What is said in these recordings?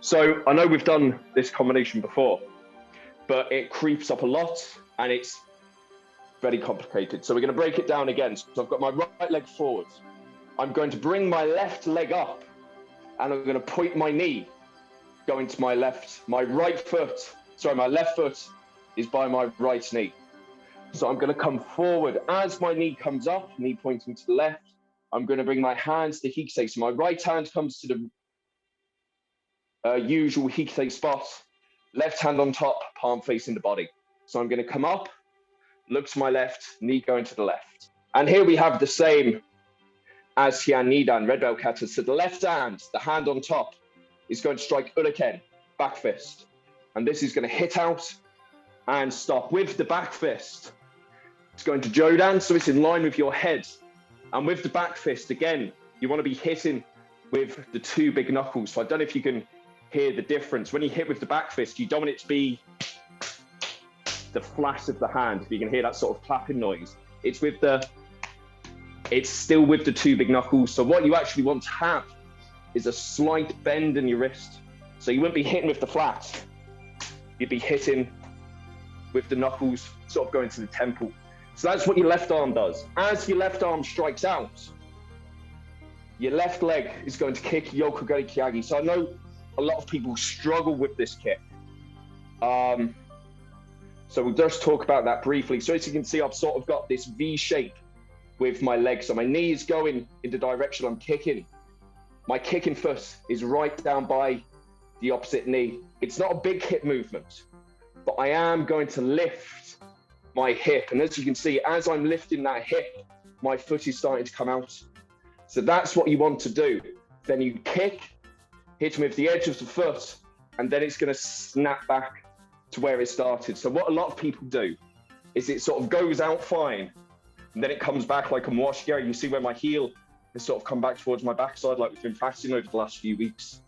So I know we've done this combination before, but it creeps up a lot and it's very complicated. So we're going to break it down again. So I've got my right leg forward. I'm going to bring my left leg up and I'm going to point my knee going to my left, my left foot is by my right knee. So I'm going to come forward as my knee comes up, knee pointing to the left. I'm going to bring my hands to hikisei. So my right hand comes to the usual hikisei spot, left hand on top, palm facing the body. So I'm going to come up, look to my left, knee going to the left. And here we have the same as Hyan Nidan, red belt kata. So the left hand, the hand on top, is going to strike uraken, back fist. And this is going to hit out and stop with the back fist. It's going to jodan, so it's in line with your head. And with the back fist, again, you want to be hitting with the two big knuckles. So I don't know if you can hear the difference. When you hit with the back fist, you don't want it to be the flash of the hand. You can hear that sort of clapping noise. It's still with the two big knuckles. So what you actually want to have is a slight bend in your wrist. So you wouldn't be hitting with the flat. You'd be hitting with the knuckles, sort of going to the temple. So that's what your left arm does. As your left arm strikes out, your left leg is going to kick Yokogari Kyagi. So I know a lot of people struggle with this kick. So we'll just talk about that briefly. So as you can see, I've sort of got this V shape with my leg. So my knee is going in the direction I'm kicking. My kicking foot is right down by the opposite knee. It's not a big hip movement, but I am going to lift my hip. And as you can see, as I'm lifting that hip, my foot is starting to come out. So that's what you want to do. Then you kick, hit with the edge of the foot, and then it's going to snap back to where it started. So what a lot of people do is it sort of goes out fine, and then it comes back like a moashigari. You see where my heel has sort of come back towards my backside, like we've been practicing over the last few weeks.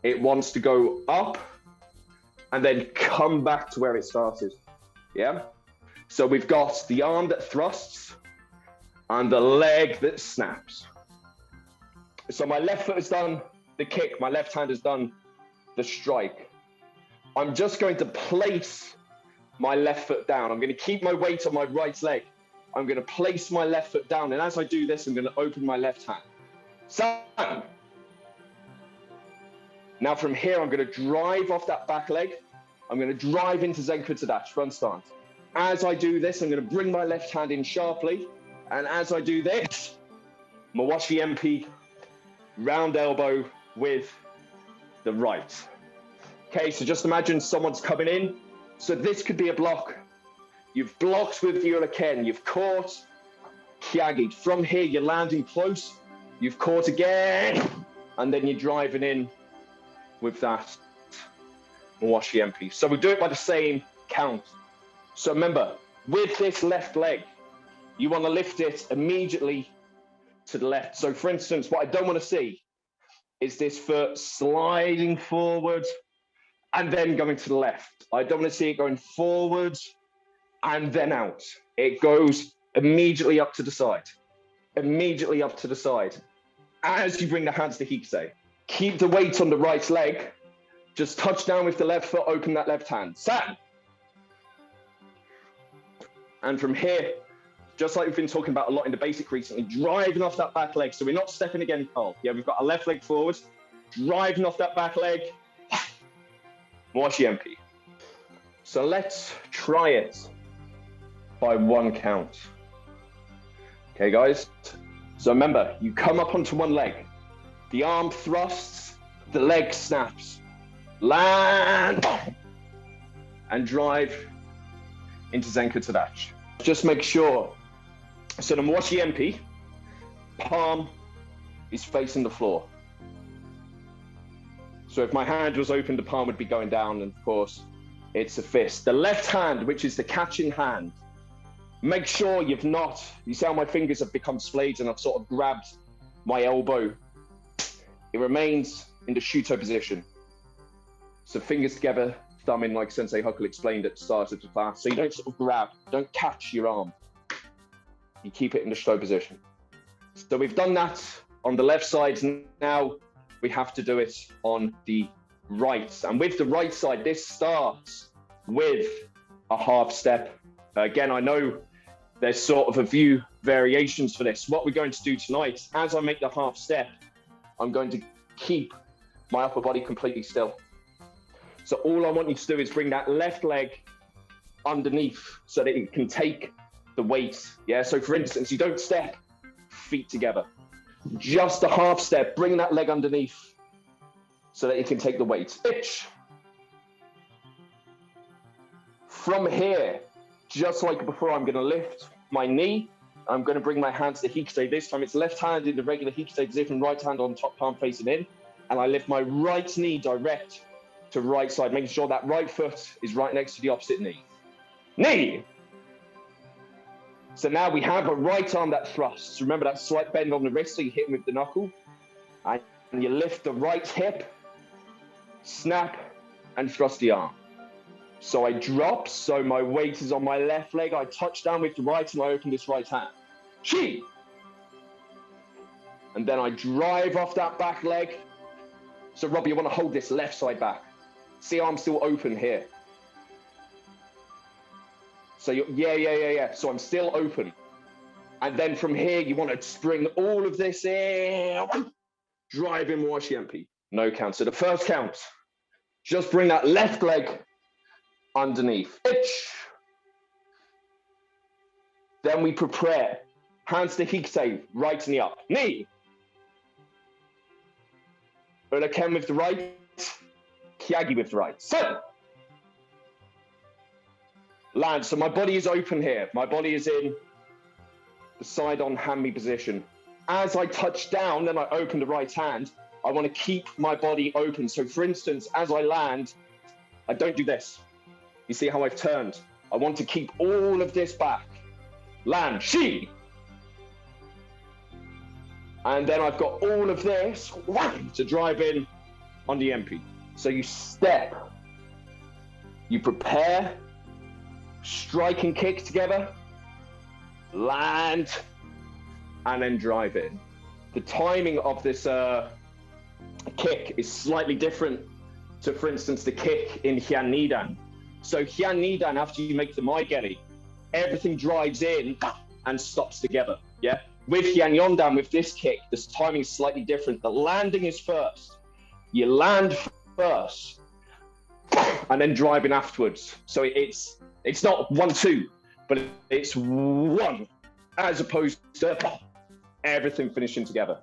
It wants to go up and then come back to where it started. Yeah? So we've got the arm that thrusts and the leg that snaps. So my left foot has done the kick, my left hand has done the strike. I'm just going to place my left foot down. I'm going to keep my weight on my right leg. I'm going to place my left foot down. And as I do this, I'm going to open my left hand. San. Now from here, I'm going to drive off that back leg. I'm going to drive into Zenku Tadachi, front stance. As I do this, I'm going to bring my left hand in sharply. And as I do this, Mawashi MP, round elbow with the right. Okay, so just imagine someone's coming in. So this could be a block. You've blocked with the uraken, you've caught Kyagi. From here, you're landing close, you've caught again, and then you're driving in with that Mawashi MP. So we'll do it by the same count. So remember, with this left leg, you want to lift it immediately to the left. So for instance, what I don't want to see is this foot sliding forward and then going to the left. I don't want to see it going forward and then out. It goes immediately up to the side. Immediately up to the side. As you bring the hands to hikisei. Keep the weight on the right leg. Just touch down with the left foot, open that left hand. San! And from here, just like we've been talking about a lot in the basic recently, driving off that back leg. So we're not stepping again, Carl. Yeah, we've got our left leg forward, driving off that back leg. Mawashi MP. So let's try it by one count. Okay, guys? So remember, you come up onto one leg. The arm thrusts, the leg snaps. Land! And drive into Zenku Tadachi. Just make sure. So the Mawashi MP, palm is facing the floor. So if my hand was open, the palm would be going down, and of course, it's a fist. The left hand, which is the catching hand, make sure you've not, you see how my fingers have become splayed and I've sort of grabbed my elbow. It remains in the Shuto position. So fingers together, thumb in, like Sensei Huckle explained at the start of the class. So you don't sort of grab, don't catch your arm. You keep it in the Shuto position. So we've done that on the left side. Now we have to do it on the right. And with the right side, this starts with a half step. Again, I know there's sort of a few variations for this. What we're going to do tonight, as I make the half step, I'm going to keep my upper body completely still. So all I want you to do is bring that left leg underneath so that it can take the weight. Yeah, so for instance, you don't step feet together. Just a half step, bring that leg underneath so that it can take the weight. Itch. From here, just like before, I'm going to lift my knee. I'm going to bring my hands to hikisei. This time it's left hand in the regular hikisei position, right hand on top, palm facing in. And I lift my right knee direct to right side, making sure that right foot is right next to the opposite knee. Knee! So now we have a right arm that thrusts. Remember that slight bend on the wrist, so you hit with the knuckle. And you lift the right hip, snap, and thrust the arm. So I drop, so my weight is on my left leg. I touch down with the right, and I open this right hand. Chi! And then I drive off that back leg. So Rob, you want to hold this left side back. See how I'm still open here. So yeah. So I'm still open. And then from here, you want to spring all of this in. Drive in Washiempi. No count. So the first count, just bring that left leg underneath. Itch. Then we prepare. Hands to hikisei, right knee up. Knee. Uraken with the right. Kyagi with the right. So. Land. So my body is open here. My body is in the side on hand-me position. As I touch down, then I open the right hand. I want to keep my body open. So for instance, as I land, I don't do this. You see how I've turned? I want to keep all of this back. Land, shi. And then I've got all of this wham, to drive in on the MP. So you step, you prepare, strike and kick together, land, and then drive in. The timing of this kick is slightly different to, for instance, the kick in Hyan Nidan. So Hyan Nidan, after you make the maigeri, everything drives in and stops together, yeah? With Hyan Yondan, with this kick, this timing is slightly different. The landing is first. You land first, and then driving afterwards. So it's not 1-2, but it's 1, as opposed to everything finishing together.